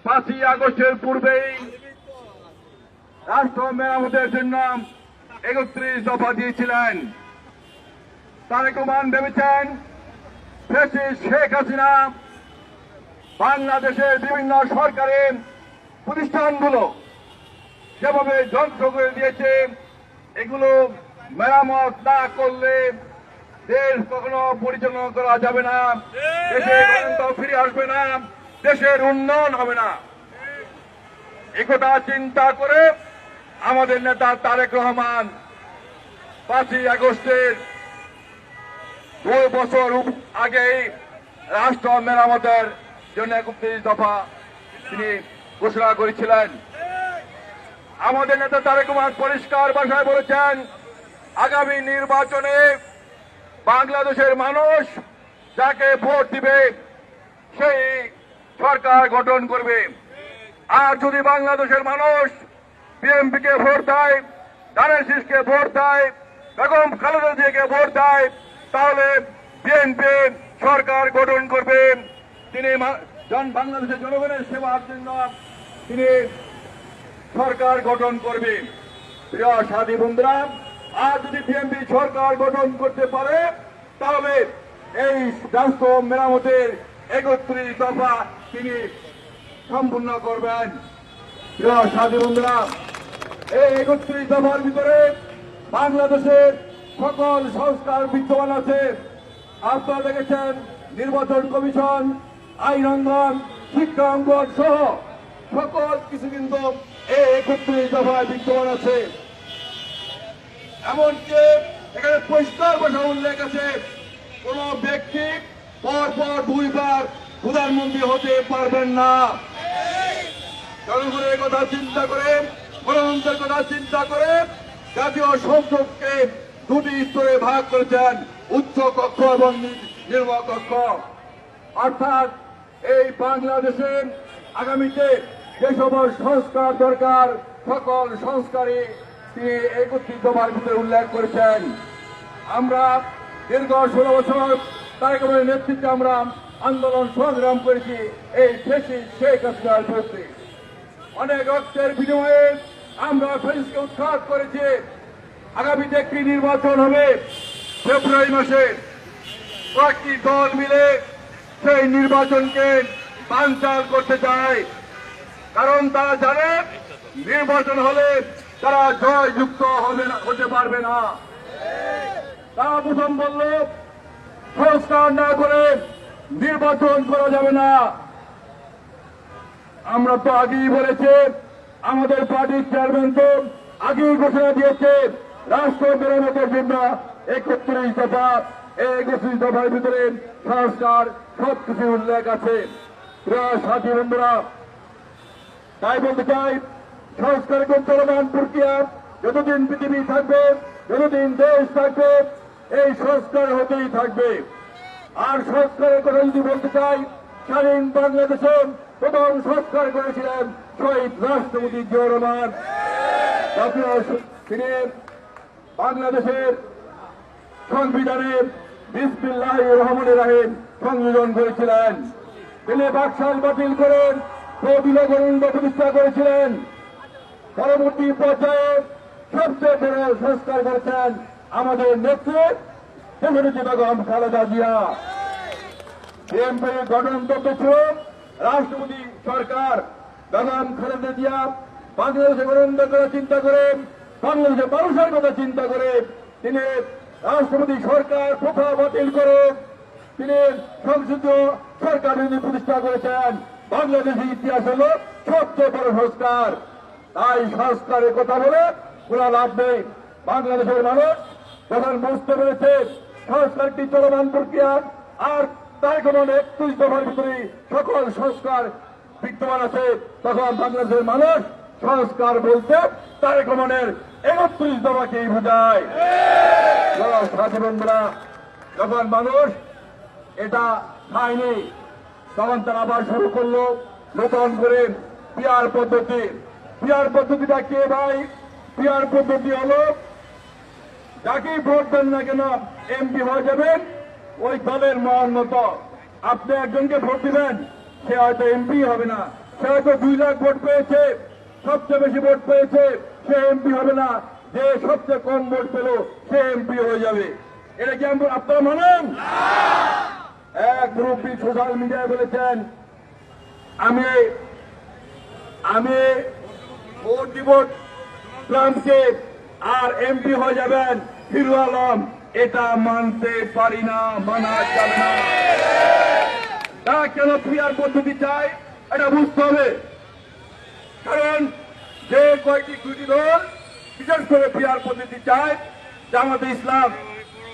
5ই আগস্টের পূর্বেই রাষ্ট্র মেরামতের জন্য 31 দফা দিয়েছিলেন। তারেক রহমান ভেবেছেন ফ্যাসিস্ট শেখ হাসিনা বাংলাদেশের বিভিন্ন সরকারি প্রতিষ্ঠানগুলো যেভাবে ধ্বংস করে দিয়েছে, এগুলো মেরামত না করলে দেশ কখনো পরিচালনা করা যাবে না, দেশে গণতন্ত্র ফিরে আসবে না, দেশের উন্নয়ন হবে না। একথা চিন্তা করে আমাদের নেতা তারেক রহমান 5ই আগস্টের 2 বছর আগেই রাষ্ট্র মেরামতের জন্য 31 দফা তিনি ঘোষণা করেছিলেন। আমাদের নেতা তারেক রহমান পরিষ্কার ভাষায় বলেছেন, আগামী নির্বাচনে বাংলাদেশের মানুষ যাকে ভোট দিবে সেই সরকার গঠন করবে। আর যদি বাংলাদেশের মানুষ বিএনপিকে ভোট দেয়, ধানের শীষকে ভোট দেয়, বেগম খালেদা জিয়াকে ভোট দেয়, তাহলে বিএনপি সরকার গঠন করবে। তিনি বাংলাদেশের জনগণের সেবার জন্য তিনি সরকার গঠন করবে। প্রিয় সাথী বন্ধুরা, আর যদি বিএনপি সরকার গঠন করতে পারে তাহলে এই রাষ্ট্র মেরামতের 31 দফা তিনি সম্পূর্ণ করবেন। প্রিয় সাথী বন্ধুরা, এই 31 দফার ভিতরে বাংলাদেশের সকল সংস্কার বিদ্যমান আছে। আপনারা দেখেছেন নির্বাচন কমিশন, আইন অঙ্গন, শিক্ষা অঙ্গন সহ সকল কিছু কিন্তু এই 31 দফায় বিদ্যমান আছে। এমনকি এখানে পরিষ্কার ভাষা উল্লেখ আছে, কোন ব্যক্তি পরপর 2 বার প্রধানমন্ত্রী হতে পারবেন না। জনগণের কথা চিন্তা করে, গণতন্ত্রের কথা চিন্তা করে জাতীয় সংসদকে 2টি স্তরে ভাগ করেছেন, উচ্চ কক্ষ এবং নিম্ন কক্ষ। অর্থাৎ এই বাংলাদেশে আগামীতে যে সকল সংস্কার দরকার সকল সংস্কারই তিনি 31 দফার ভিতরে উল্লেখ করেছেন। আমরা দীর্ঘ 16 বছর তারেক রহমানের নেতৃত্বে আমরা আন্দোলন সংগ্রাম করেছি এই ফ্যাসিস্ট শেখ হাসিনার বিরুদ্ধে। অনেক রক্তের বিনিময়ে আমরা ফ্যাসিস্টকে উৎখাত করেছি। আগামীতে একটি নির্বাচন হবে ফেব্রুয়ারি মাসে। কয়েকটি দল মিলে সেই নির্বাচনকে বানচাল করতে চায়, কারণ তারা জানে নির্বাচন হলে তারা জয়যুক্ত হতে পারবে না। তারা প্রথম বলল সংস্কার না করে নির্বাচন করা যাবে না। আমরা তো আগেই বলেছি, আমাদের পার্টির চেয়ারম্যান তো আগেই ঘোষণা দিয়েছে রাষ্ট্র মেরামতের জন্য 31 দফা। এই 31 দফার ভিতরে সংস্কার সবকিছু উল্লেখ আছে। প্রিয় সাথী বন্ধুরা, তাই বলতে চাই সংস্কার চলমান প্রক্রিয়া যতদিন পৃথিবী থাকবে, যতদিন দেশ থাকবে, এই সংস্কার হতেই থাকবে। আর সংস্কারের কথা যদি বলতে চাই, স্বাধীন বাংলাদেশে প্রথম সংস্কার করেছিলেন শহীদ রাষ্ট্রপতি জিয়াউর রহমান। তিনি বাংলাদেশের সংবিধানে বিসমিল্লাহির রহমানির রহিম সংযোজন করেছিলেন। তিনি বাকশাল বাতিল করেন প্রতিষ্ঠা করেছিলেন। পরবর্তী পর্যায়ে সবচেয়ে বড় সংস্কার করেছেন আমাদের নেত্রী দেশনেত্রী বেগম খালেদা জিয়া। বিএনপির গঠনতন্ত্র ছিল রাষ্ট্রপতি সরকার। বেগম খালেদা জিয়া বাংলাদেশে গণতন্ত্র করার চিন্তা করে, বাংলাদেশের মানুষের কথা চিন্তা করে তিনি রাষ্ট্রপতি সরকার প্রথা বাতিল করে তিনি সংসদীয় সরকার প্রতিষ্ঠা করেছেন। বাংলাদেশের ইতিহাস হল সবচেয়ে বড় সংস্কার। তাই সংস্কারের কথা বলে কোনো লাভ নেই। বাংলাদেশের মানুষ যখন বুঝতে পেরেছে সংস্কারটি চলমান প্রক্রিয়া, আর তাই কোনো 31 দফার ভিতরে সকল সংস্কার বিদ্যমান আছে, তখন বাংলাদেশের মানুষ সংস্কার বলতে তারেক রহমানের 31 দফাকেই বোঝায়। সাথী বন্ধুরা, যখন মানুষ এটা খায়নি তখন তারা আবার শুরু করলো নতুন করে পিআর পদ্ধতি। পিআর পদ্ধতিটা কে ভাই? পিআর পদ্ধতি হলো যাকেই ভোট দেন না কেন এমপি হয়ে যাবেন ওই দলের মহান্নত। আপনি একজনকে ভোট দিবেন, সে হয়তো এমপি হবে না, সে হয়তো 2 লাখ ভোট পেয়েছে, সবচেয়ে বেশি ভোট পেয়েছে, সে এমপি হবে না। যে সবচেয়ে কম ভোট পেল সে এমপি হয়ে যাবে। এটা কি আপনারা মানেন? এক মুরব্বী সোশ্যাল মিডিয়ায় বলেছেন, আমি আমি ভোট দিব ট্রাম্পকে আর এমপি হয়ে যাবেন হিরো আলম। এটা মানতে পারি না, মানা যাবে না। তারা কেন পিআর পদ্ধতি চায় এটা বুঝতে হবে। কারণ যে কয়েকটি দুটি দল বিশেষ করে পিআর পদ্ধতি চায়, জামাতে ইসলাম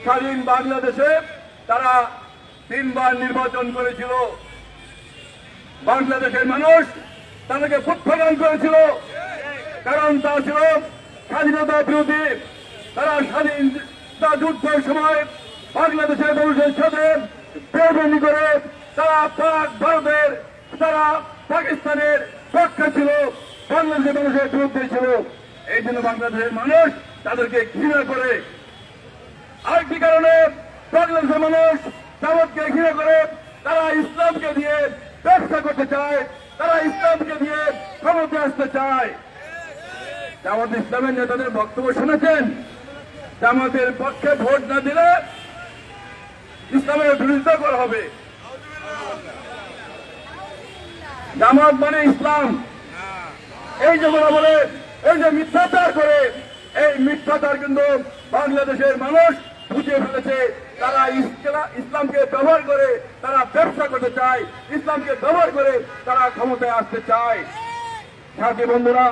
স্বাধীন বাংলাদেশে তারা 3 বার নির্বাচন করেছিল। বাংলাদেশের মানুষ তাদেরকে প্রত্যাখ্যান করেছিল, কারণ তা ছিল স্বাধীনতা বিরোধী। তারা স্বাধীনতা যুদ্ধের সময় বাংলাদেশের মানুষের সাথে বেইমানি করে তারা ভারতের, তারা পাকিস্তানের পক্ষে ছিল, বাংলাদেশের মানুষের বিরুদ্ধে ছিল। এই জন্য বাংলাদেশের মানুষ তাদেরকে ঘৃণা করে। আরেকটি কারণে বাংলাদেশের মানুষ জামাতকে ঘৃণা করে। তারা ইসলামকে দিয়ে ব্যবসা করতে চায়, তারা ইসলামকে দিয়ে ক্ষমতা আসতে চায়। জামাত ইসলামের নেতাদের বক্তব্য শুনেছেন? জামাতের পক্ষে ভোট না দিলে ইসলামের বিরোধিতা করা হবে। জামাত মানে ইসলাম। এই যে বলে, এই যে মিথ্যাচার করে, এই মিথ্যাচার কিন্তু বাংলাদেশের মানুষ বুঝে ফেলেছে। তারা ইসলামকে ব্যবহার করে তারা ব্যবসা করতে চায়, ইসলামকে ব্যবহার করে তারা ক্ষমতায় আসতে চায়। সাথী বন্ধুরা,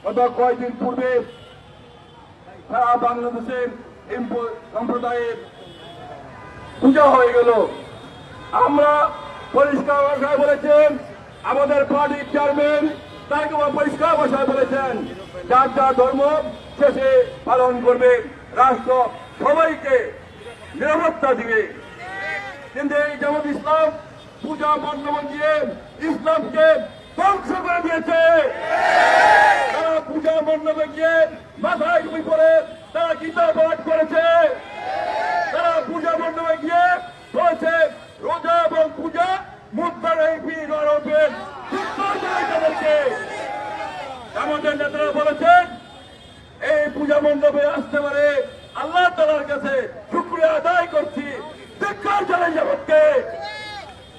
গত কয়েকদিন পূর্বে সারা বাংলাদেশের সম্প্রদায়ের পূজা হয়ে গেল। আমরা পরিষ্কার ভাষায় বলেছেন, আমাদের পার্টির চেয়ারম্যান তাকে পরিষ্কার ভাষায় বলেছেন, যার যার ধর্ম শেষে পালন করবে, রাষ্ট্র সবাইকে নিরাপত্তা দিবে। কিন্তু এই জামাত ইসলাম পূজা মণ্ডপ দিয়ে ইসলামকে ধ্বংস করে দিয়েছে। তারা পূজা মণ্ডপে গিয়ে মাথায় টুপি পরে তারা কিতাব পাঠ করেছে। তারা পূজা মণ্ডপে গিয়ে বলেছে রোজা এবং পূজা মুদ্রার আমাদের নেতারা বলেছেন এই পূজা মণ্ডপে আসতে পারে আল্লাহ তাআলার কাছে শুকরিয়া আদায় করছি। ধিক্কার জানাই জামাতকে।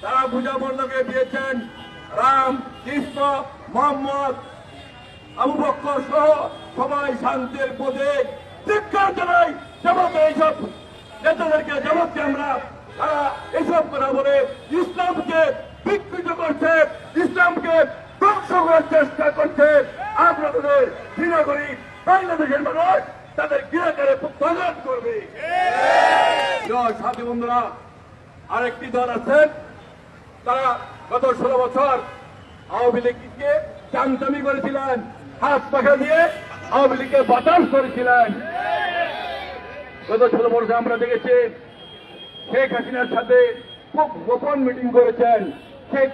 তারা পূজা মণ্ডপে দিয়েছেন রাম, কৃষ্ণ, মোহাম্মদ, আবু বকর সহ সবাই শান্তির প্রতীক। ধিক্কার জানাই জামাতে এইসব নেতাদেরকে, জামাতকে আমরা। তারা এইসব কথা বলে ইসলামকে বিকৃত করছে, ইসলামকে ধ্বংস করার চেষ্টা করছে। আমরা তাদের ঘৃণা করি। বাংলাদেশের মানুষ তাদের ঘৃণা করে প্রত্যাঘাত করবে। সাথী বন্ধুরা, আরেকটি দল আছেন, তারা গত 16 বছর আওয়ামী লীগকে চামচামি করেছিলেন, হাত পাখা দিয়ে আওয়ামী লীগকে বাতাস করেছিলেন। গত 16 বছর আমরা দেখেছি শেখ হাসিনার সাথে খুব গোপন মিটিং করেছেন। শেখ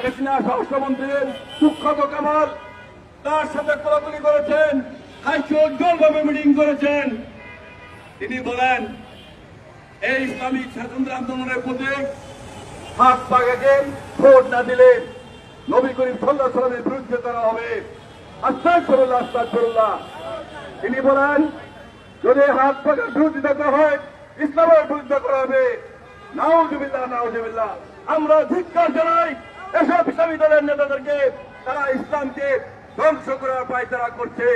হাসিনা স্বরাষ্ট্রমন্ত্রীর সুখ্যাত কামাল তার সাথে কোলাকুলি করেছেন, হাসি উজ্জ্বলভাবে মিটিং করেছেন। তিনি বলেন এই ইসলামিক স্বাতন্ত্র্য আন্দোলনের প্রতীক হাত পাখাকে ভোট না দিলে নবী করিম সাল্লাল্লাহু আলাইহি ওয়াসাল্লামের বিরুদ্ধে করা হবে। আস্তাগফিরুল্লাহ, আস্তাগফিরুল্লাহ। তিনি বলেন যদি হাত পাখার বিরোধিতা করা হয় ইসলামের বিরুদ্ধে করা হবে। নাউজুবিল্লাহ, নাউজুবিল্লাহ। আমরা ধিক্কার জানাই এসব ইসলামী দলের নেতাদেরকে। তারা ইসলামকে ধ্বংস করার পায়তারা করছে।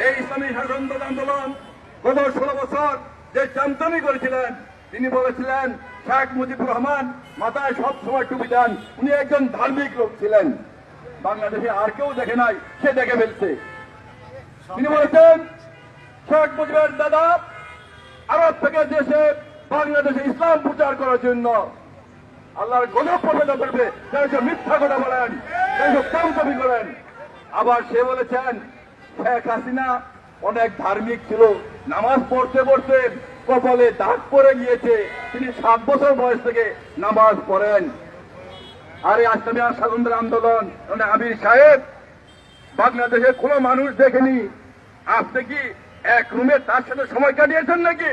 এই ইসলামী শাসনতন্ত্র আন্দোলন গত 16 বছর যে চামচামি করেছিলেন, তিনি বলেছিলেন শেখ মুজিবুর রহমান মাথায় সব সময় টুপি দেন, উনি একজন ধার্মিক লোক ছিলেন। বাংলাদেশে আর কেউ দেখে নাই, সে দেখে ফেলছে। তিনি বলেছেন শেখ মুজিবের দাদা আরব থেকে দেশে বাংলাদেশে ইসলাম প্রচার করার জন্য আল্লাহর গজব প্রবেশ করবে, তারা মিথ্যা কথা বলেন, তারা চামচামি করেন। আবার সে বলেছেন শেখ হাসিনা অনেক ধার্মিক ছিল, নামাজ পড়তে পড়তে কপালে দাগ পড়ে গিয়েছে, তিনি 7 বছর বয়স থেকে নামাজ পড়েন। আর এই ইসলামী স্বাতন্ত্র্য আন্দোলন আমির সাহেব বাংলাদেশে কোনো মানুষ দেখেনি। আপনি কি এক রুমে তার সাথে সময় কাটিয়েছেন নাকি?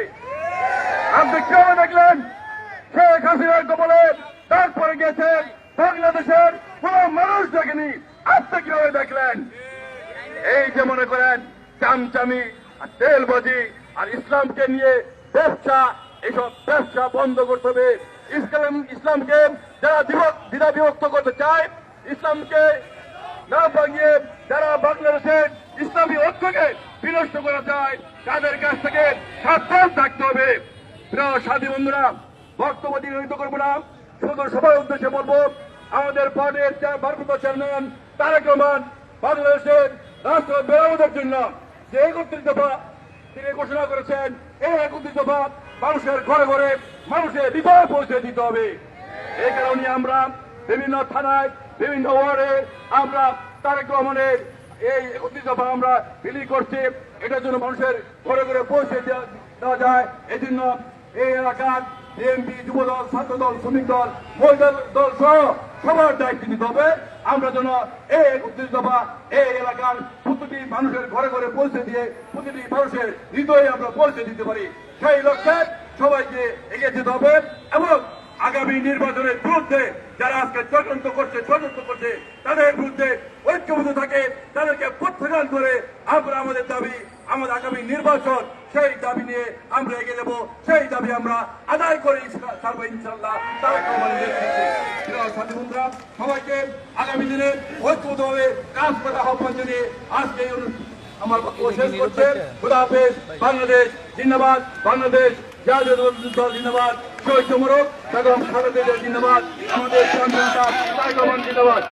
আপনি কেউ দেখলেন শেখ হাসিনার কপালে দাগ পড়ে গেছে, করেন। এই যে মনে করেন চামচামি আর তেলবাজি আর ইসলামকে নিয়ে ব্যবসা, এইসব ব্যবসা বন্ধ করতে হবে। ইসলামকে যারা দ্বিধা বিভক্ত করতে চায়, ইসলামকে না ভাঙিয়ে যারা বাংলাদেশের ইসলামী ঐক্যকে বিনষ্ট করা চায়, তাদের কাছ থেকে সাবধান থাকতে হবে। প্রিয় সাথী বন্ধুরা, বক্তব্য দীর্ঘায়িত করবো না, শুধু সবার উদ্দেশ্যে বলবো, আমাদের পার্টির ভারপ্রাপ্ত চেয়ারম্যান তারেক রহমান বাংলাদেশের রাষ্ট্র মেরামতের জন্য যে 31 দফা তিনি ঘোষণা করেছেন, এই 31 দফা মানুষের ঘরে ঘরে মানুষের হৃদয়ে পৌঁছে দিতে হবে। এই কারণে আমরা বিভিন্ন থানায়, বিভিন্ন ওয়ার্ডে আমরা তারেক রহমানের এই 31 দফা আমরা বিলি করছি। এটার জন্য মানুষের ঘরে ঘরে পৌঁছে দেওয়া যায়। এই জন্য এই এলাকার বিএনপি, যুবদল, ছাত্রদল, শ্রমিক দল, মহিলা দল সহ সবার দায়িত্ব নিতে হবে। আমরা যেন এই 31 দফা এই এলাকার প্রতিটি মানুষের ঘরে ঘরে পৌঁছে দিয়ে প্রতিটি মানুষের হৃদয়ে আমরা পৌঁছে দিতে পারি। সেই লক্ষ্যে সবাইকে এগিয়ে যেতে হবে এবং আগামী নির্বাচনের বিরুদ্ধে যারা আজকে ষড়যন্ত্র করছে তাদের বিরুদ্ধে ঐক্যবদ্ধ থাকে, তাদেরকে প্রত্যাখ্যান করে আমরা আমাদের দাবি, আমাদের আগামী নির্বাচন, সেই দাবি নিয়ে আমরা এগিয়ে যাবো। সেই দাবি আমরা আদায় করে ছাড়বো ইনশাল্লাহ। তারেক রহমানের নেতৃত্বে। সাথী বন্ধুরা, সবাইকে আগামী দিনে ঐক্যবদ্ধভাবে কাজ করার আহ্বান জানিয়ে আজকে আমার বক্তব্য শেষ করছে। খুদা হাফেজ। বাংলাদেশ জিন্দাবাদ, বাংলাদেশ জাতীয় দল জিন্দাবাদ, শহীদ মোরক বেগম খালেদা জিয়া জিন্দাবাদ, আমাদের তারেক রহমান জিন্দাবাদ।